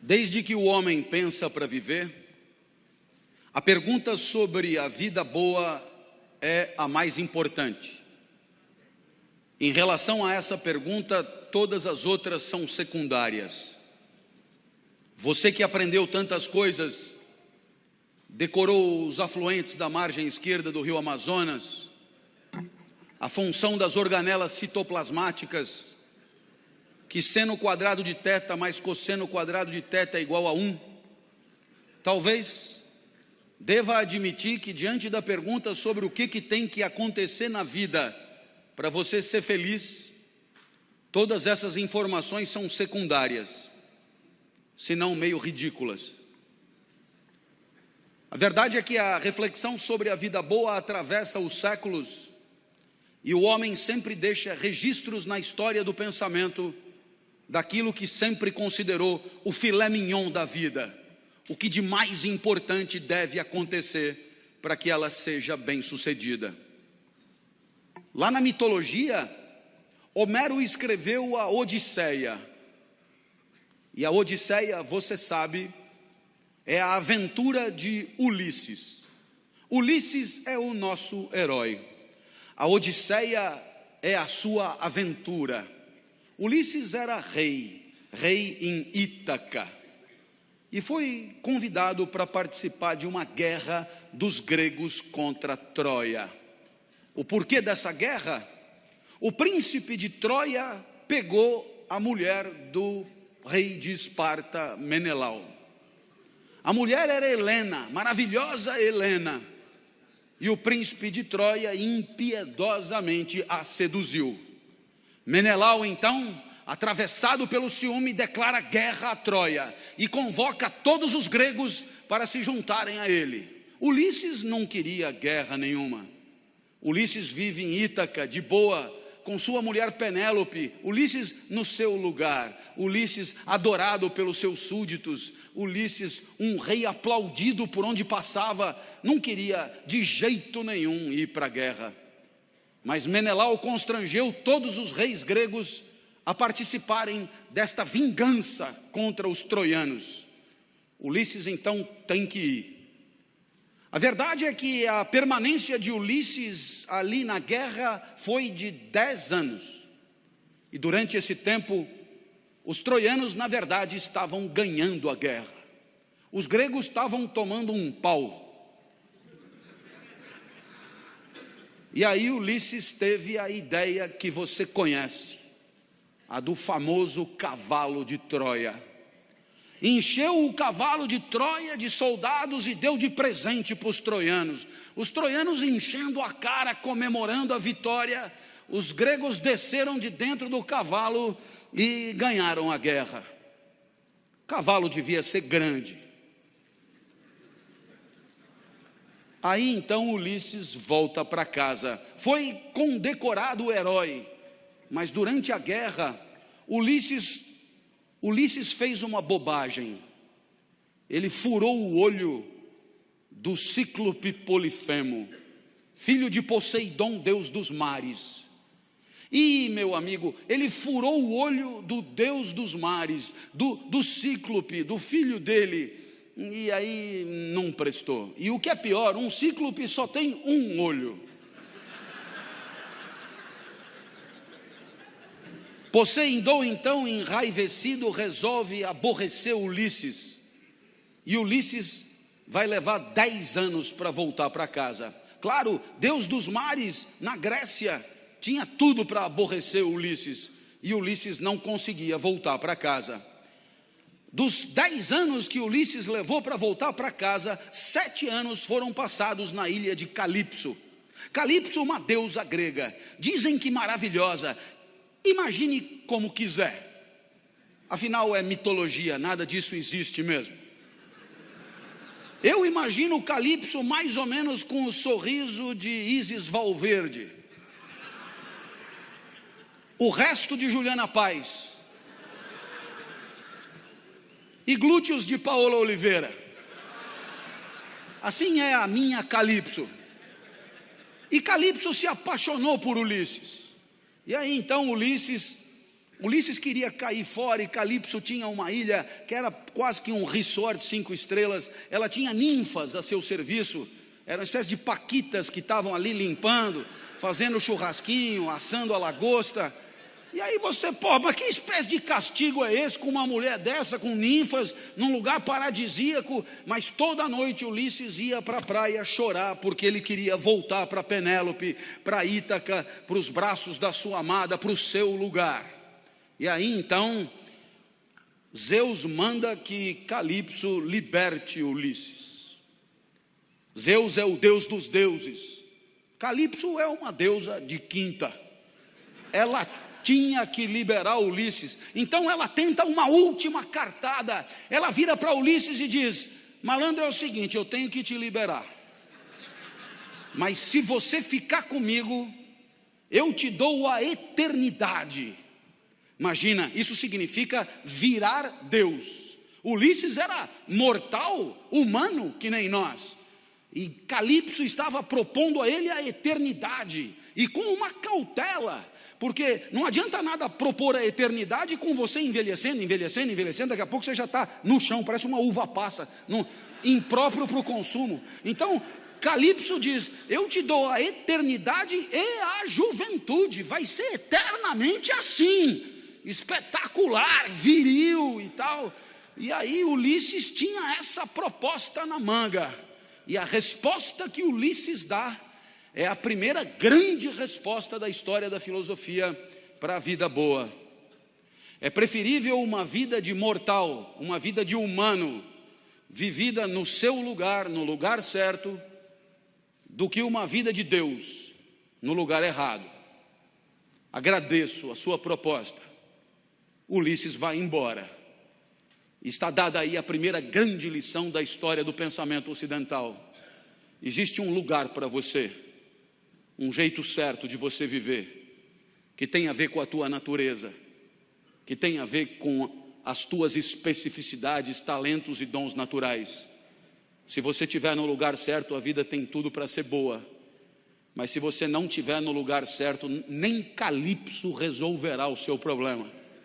Desde que o homem pensa para viver, a pergunta sobre a vida boa é a mais importante. Em relação a essa pergunta, todas as outras são secundárias. Você que aprendeu tantas coisas, decorou os afluentes da margem esquerda do rio Amazonas, a função das organelas citoplasmáticas, que seno quadrado de θ mais cosseno quadrado de θ é igual a 1, talvez deva admitir que diante da pergunta sobre o que tem que acontecer na vida para você ser feliz, todas essas informações são secundárias, se não meio ridículas. A verdade é que a reflexão sobre a vida boa atravessa os séculos e o homem sempre deixa registros na história do pensamento daquilo que sempre considerou o filé mignon da vida, o que de mais importante deve acontecer para que ela seja bem-sucedida. Lá na mitologia, Homero escreveu a Odisseia. E a Odisseia, você sabe, é a aventura de Ulisses. Ulisses é o nosso herói. A Odisseia é a sua aventura. Ulisses era rei em Ítaca, e foi convidado para participar de uma guerra dos gregos contra Troia. O porquê dessa guerra? O príncipe de Troia pegou a mulher do rei de Esparta, Menelau. A mulher era Helena, maravilhosa Helena, e o príncipe de Troia impiedosamente a seduziu. Menelau, então, atravessado pelo ciúme, declara guerra a Troia e convoca todos os gregos para se juntarem a ele. Ulisses não queria guerra nenhuma. Ulisses vive em Ítaca, de boa, com sua mulher Penélope. Ulisses no seu lugar. Ulisses adorado pelos seus súditos. Ulisses, um rei aplaudido por onde passava, não queria de jeito nenhum ir para a guerra. Mas Menelau constrangeu todos os reis gregos a participarem desta vingança contra os troianos. Ulisses então tem que ir. A verdade é que a permanência de Ulisses ali na guerra foi de 10 anos. E durante esse tempo, os troianos na verdade estavam ganhando a guerra. Os gregos estavam tomando um pau. E aí Ulisses teve a ideia que você conhece, a do famoso cavalo de Troia. Encheu o cavalo de Troia de soldados e deu de presente para os troianos. Os troianos enchendo a cara, comemorando a vitória, os gregos desceram de dentro do cavalo e ganharam a guerra. O cavalo devia ser grande. Aí então Ulisses volta para casa. Foi condecorado herói, mas durante a guerra, Ulisses fez uma bobagem. Ele furou o olho do cíclope Polifemo, filho de Poseidon, deus dos mares. E, meu amigo, ele furou o olho do deus dos mares, do cíclope, do filho dele. E aí não prestou. E o que é pior, um cíclope só tem um olho. Poseidon então, enraivecido, resolve aborrecer Ulisses. E Ulisses vai levar 10 anos para voltar para casa. Claro, deus dos mares, na Grécia, tinha tudo para aborrecer Ulisses. E Ulisses não conseguia voltar para casa. Dos 10 anos que Ulisses levou para voltar para casa, 7 anos foram passados na ilha de Calipso. Calipso, uma deusa grega, dizem que maravilhosa. Imagine como quiser. Afinal é mitologia, nada disso existe mesmo. Eu imagino Calipso mais ou menos com o sorriso de Isis Valverde. O resto de Juliana Paz. E glúteos de Paola Oliveira. Assim é a minha Calipso. E Calipso se apaixonou por Ulisses. E aí então Ulisses Ulisses queria cair fora e Calipso tinha uma ilha que era quase que um resort 5 estrelas. Ela tinha ninfas a seu serviço, era uma espécie de paquitas que estavam ali limpando, fazendo churrasquinho, assando a lagosta. E aí você, mas que espécie de castigo é esse com uma mulher dessa, com ninfas, num lugar paradisíaco? Mas toda noite Ulisses ia para a praia chorar, porque ele queria voltar para Penélope, para Ítaca, para os braços da sua amada, para o seu lugar. E aí então, Zeus manda que Calipso liberte Ulisses. Zeus é o deus dos deuses. Calipso é uma deusa de quinta. Ela tinha que liberar Ulisses. Então ela tenta uma última cartada. Ela vira para Ulisses e diz: malandro, é o seguinte, eu tenho que te liberar, mas se você ficar comigo, eu te dou a eternidade. Imagina, isso significa virar Deus. Ulisses era mortal, humano, que nem nós, e Calipso estava propondo a ele a eternidade, e com uma cautela, porque não adianta nada propor a eternidade com você envelhecendo, daqui a pouco você já está no chão, parece uma uva passa, impróprio para o consumo. Então Calipso diz: eu te dou a eternidade e a juventude, vai ser eternamente assim, espetacular, viril e tal. E aí Ulisses tinha essa proposta na manga, e a resposta que Ulisses dá é a primeira grande resposta da história da filosofia para a vida boa. É preferível uma vida de mortal, uma vida de humano, vivida no seu lugar, no lugar certo, do que uma vida de Deus no lugar errado. Agradeço a sua proposta. Ulisses vai embora. Está dada aí a primeira grande lição da história do pensamento ocidental. Existe um lugar para você, um jeito certo de você viver, que tem a ver com a tua natureza, que tem a ver com as tuas especificidades, talentos e dons naturais. Se você estiver no lugar certo, a vida tem tudo para ser boa. Mas se você não estiver no lugar certo, nem Calipso resolverá o seu problema.